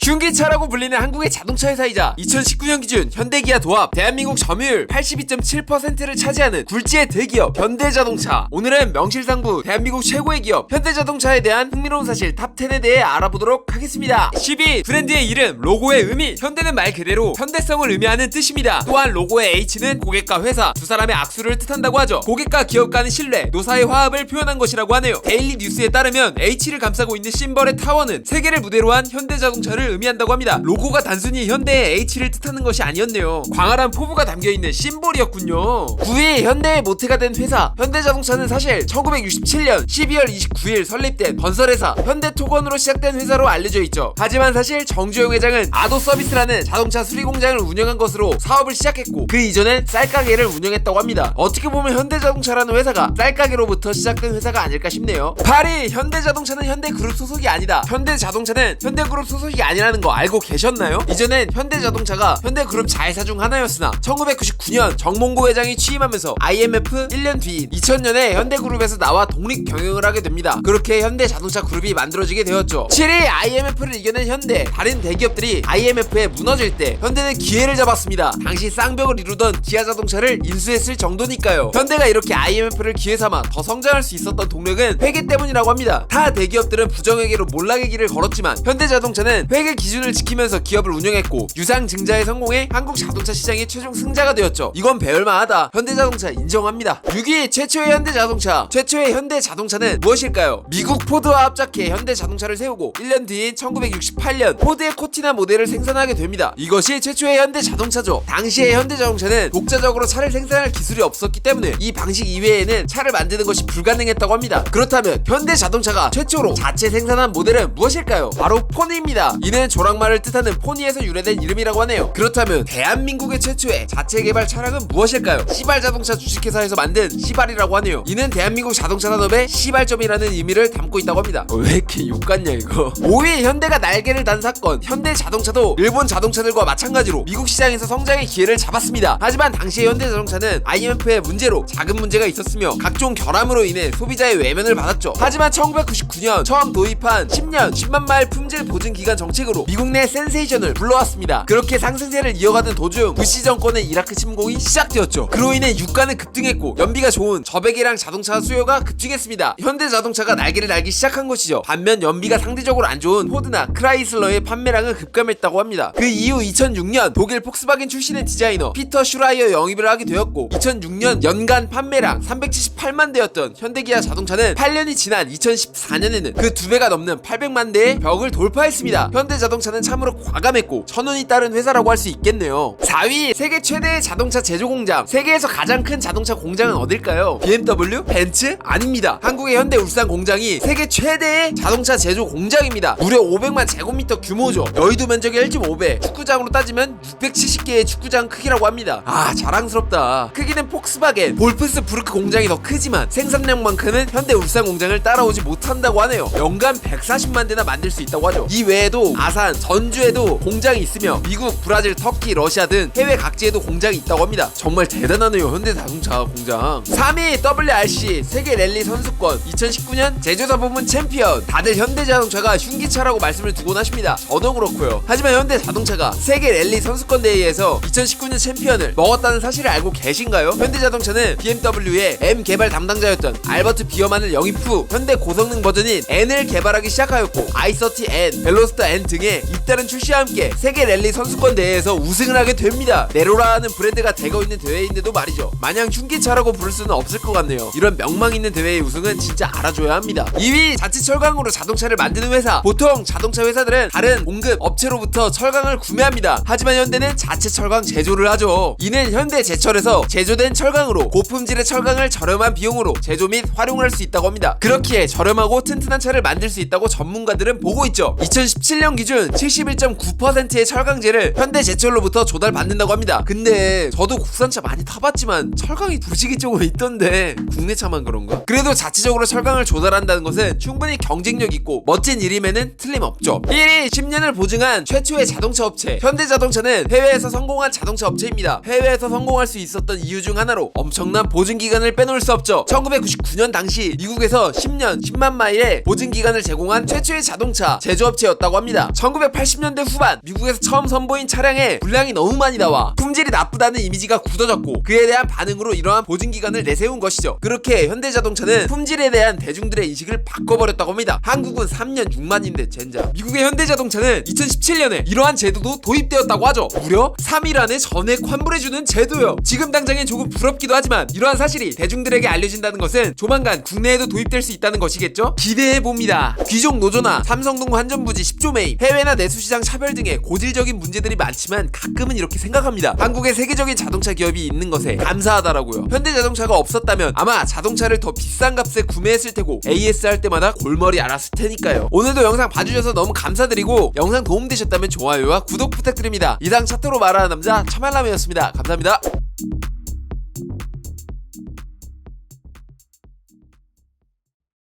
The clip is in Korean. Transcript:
흉기차라고 불리는 한국의 자동차 회사이자 2019년 기준 현대기아 도합 대한민국 점유율 82.7%를 차지하는 굴지의 대기업 현대자동차. 오늘은 명실상부 대한민국 최고의 기업 현대자동차에 대한 흥미로운 사실 탑 10에 대해 알아보도록 하겠습니다. 12. 브랜드의 이름, 로고의 의미. 현대는 말 그대로 현대성을 의미하는 뜻입니다. 또한 로고의 H는 고객과 회사, 두 사람의 악수를 뜻한다고 하죠. 고객과 기업 간의 신뢰, 노사의 화합을 표현한 것이라고 하네요. 데일리 뉴스에 따르면 H를 감싸고 있는 심벌의 타워는 세계를 무대로 한 현대자동차를 의미한다고 합니다. 로고가 단순히 현대의 H를 뜻하는 것이 아니었네요. 광활한 포부가 담겨있는 심볼이었군요. 9위. 현대의 모태가 된 회사 현대자동차는 사실 1967년 12월 29일 설립된 건설회사 현대토건으로 시작된 회사로 알려져 있죠. 하지만 사실 정주영 회장은 아도서비스라는 자동차 수리공장을 운영한 것으로 사업을 시작했고 그 이전엔 쌀가게를 운영했다고 합니다. 어떻게 보면 현대자동차라는 회사가 쌀가게로부터 시작된 회사가 아닐까 싶네요. 8위. 현대자동차는 현대그룹 소속이 아니다. 현대자동차는 현대그룹 소속이 아니라는 거 알고 계셨나요? 이전엔 현대자동차가 현대그룹 자회사 중 하나였으나 1999년 정몽고 회장이 취임하면서 IMF 1년 뒤인 2000년에 현대그룹에서 나와 독립 경영을 하게 됩니다. 그렇게 현대자동차 그룹이 만들어지게 되었죠. 7위. IMF를 이겨낸 현대. 다른 대기업들이 IMF에 무너질 때 현대는 기회를 잡았습니다. 당시 쌍벽을 이루던 기아자동차를 인수했을 정도니까요. 현대가 이렇게 IMF를 기회 삼아 더 성장할 수 있었던 동력은 회계 때문이라고 합니다. 타 대기업들은 부정회계로 몰락의 길을 걸었지만 현대자동차는 회계 기준을 지키면서 기업을 운영했고 유상증자에 성공해 한국 자동차 시장의 최종 승자가 되었죠. 이건 배울만하다. 현대자동차 인정합니다. 6위. 최초의 현대자동차. 최초의 현대자동차는 무엇일까요? 미국 포드와 합작해 현대자동차를 세우고 1년 뒤인 1968년 포드의 코티나 모델을 생산하게 됩니다. 이것이 최초의 현대자동차죠. 당시의 현대자동차는 독자적으로 차를 생산할 기술이 없었기 때문에 이 방식 이외에는 차를 만드는 것이 불가능했다고 합니다. 그렇다면 현대자동차가 최초로 자체 생산한 모델은 무엇일까요? 바로 포니입니다. 이는 조랑말을 뜻하는 포니에서 유래된 이름이라고 하네요. 그렇다면 대한민국의 최초의 자체 개발 차량은 무엇일까요? 시발자동차 주식회사에서 만든 시발이라고 하네요. 이는 대한민국 자동차 산업의 시발점이라는 의미를 담고 있다고 합니다. 왜 이렇게 욕 같냐 이거. 5위. 현대가 날개를 단 사건. 현대자동차도 일본 자동차들과 마찬가지로 미국 시장에서 성장의 기회를 잡았습니다. 하지만 당시의 현대자동차는 IMF의 문제로 자금 문제가 있었으며 각종 결함으로 인해 소비자의 외면을 받았죠. 하지만 1999년 처음 도입한 10년 10만 마일 품질 보증 기간 정책으로 미국 내 센세이션을 불러왔습니다. 그렇게 상승세를 이어가던 도중 부시 정권의 이라크 침공이 시작되었죠. 그로 인해 유가는 급등했고 연비가 좋은 저배기량 자동차 수요가 급증했습니다. 현대자동차가 날개를 달기 시작한 것이죠. 반면 연비가 상대적으로 안 좋은 포드나 크라이슬러의 판매량은 급감했다고 합니다. 그 이후 2006년 독일 폭스바겐 출신의 디자이너 피터 슈라이어 영입을 하게 되었고 2006년 연간 판매량 378만 대였던 현대기아 자동차는 8년이 지난 2014년에는 그 2배가 넘는 800만 대의 벽을 돌파했습니다. 현대자동차는 참으로 과감했고 천운이 따른 회사라고 할 수 있겠네요. 4위. 세계 최대의 자동차 제조 공장. 세계에서 가장 큰 자동차 공장은 어딜까요? BMW? 벤츠? 아닙니다. 한국의 현대 울산 공장이 세계 최대의 자동차 제조 공장입니다. 무려 500만 제곱미터 규모죠. 여의도 면적의 1.5배, 축구장으로 따지면 670개의 축구장 크기라고 합니다. 아, 자랑스럽다. 크기는 폭스바겐, 볼프스부르크 공장이 더 크지만 생산량만큼은 현대 울산 공장을 따라오지 못한다고 하네요. 연간 140만 대나 만들 수 있다고 하죠. 이 외에도 아산, 전주에도 공장이 있으며 미국, 브라질, 터키, 러시아 등 해외 각지에도 공장이 있다고 합니다. 정말 대단하네요, 현대자동차 공장. 3위. WRC 세계 랠리 선수권. 2019년 제조사 부문 챔피언. 다들 현대자동차가 흉기차라고 말씀을 두곤 하십니다. 저도 그렇고요. 하지만 현대자동차가 세계 랠리 선수권 대회에서 2019년 챔피언을 먹었다는 사실을 알고 계신가요? 현대자동차는 BMW의 M 개발 담당자였던 알버트 비어만을 영입 후 현대 고성능 버전인 N을 개발하기 시작하였고 i30N, 벨로스터 N 등의 잇따른 출시와 함께 세계 랠리 선수권 대회에서 우승을 하게 됩니다. 네로라는 브랜드가 대거 있는 대회인데도 말이죠. 마냥 흉기차라고 부를 수는 없을 것 같네요. 이런 명망 있는 대회의 우승은 진짜 알아줘야 합니다. 2위. 자체 철강으로 자동차를 만드는 회사. 보통 자동차 회사들은 다른 공급 업체로부터 철강을 구매합니다. 하지만 현대는 자체 철강 제조를 하죠. 이는 현대제철에서 제조된 철강으로 고품질의 철강을 저렴한 비용으로 제조 및 활용할 수 있다고 합니다. 그렇기에 저렴하고 튼튼한 차를 만들 수 있다고 전문가들은 보고 있죠. 2017년 기준 71.9%의 철강제를 현대제철로부터 조달받는다고 합니다. 근데 저도 국산차 많이 타봤지만 철강이 부지기 조금 있던데 국내차만 그런가? 그래도 자체적으로 철강을 조달한다는 것은 충분히 경쟁력 있고 멋진 일임에는 틀림없죠. 1위. 10년을 보증한 최초의 자동차 업체. 현대자동차는 해외에서 성공한 자동차 업체입니다. 해외에서 성공할 수 있었던 이유 중 하나로 엄청난 보증기간을 빼놓을 수 없죠. 1999년 당시 미국에서 10년 10만 마일의 보증기간을 제공한 최초의 자동차 제조업체였다고 합니다. 1980년대 후반 미국에서 처음 선보인 차량에 불량이 너무 많이 나와 품질이 나쁘다는 이미지가 굳어졌고, 그에 대한 반응으로 이러한 보증기관을 내세운 것이죠. 그렇게 현대자동차는 품질에 대한 대중들의 인식을 바꿔버렸다고 합니다. 한국은 3년 6만인데 젠장. 미국의 현대자동차는 2017년에 이러한 제도도 도입되었다고 하죠. 무려 3일 안에 전액 환불해주는 제도요. 지금 당장엔 조금 부럽기도 하지만 이러한 사실이 대중들에게 알려진다는 것은 조만간 국내에도 도입될 수 있다는 것이겠죠? 기대해봅니다. 귀족 노조나 삼성동 환전부지 10조 매입, 해외나 내수시장 차별 등의 고질적인 문제들이 많지만 가끔은 이렇게 생각합니다. 한국에 세계적인 자동차 기업이 있는 것에 감사하다라고요. 현대자동차가 없었다면 아마 자동차를 더 비싼 값에 구매했을 테고 AS 할 때마다 골머리 앓았을 테니까요. 오늘도 영상 봐주셔서 너무 감사드리고, 영상 도움되셨다면 좋아요와 구독 부탁드립니다. 이상 차트로 말하는 남자 차말남이었습니다. 감사합니다.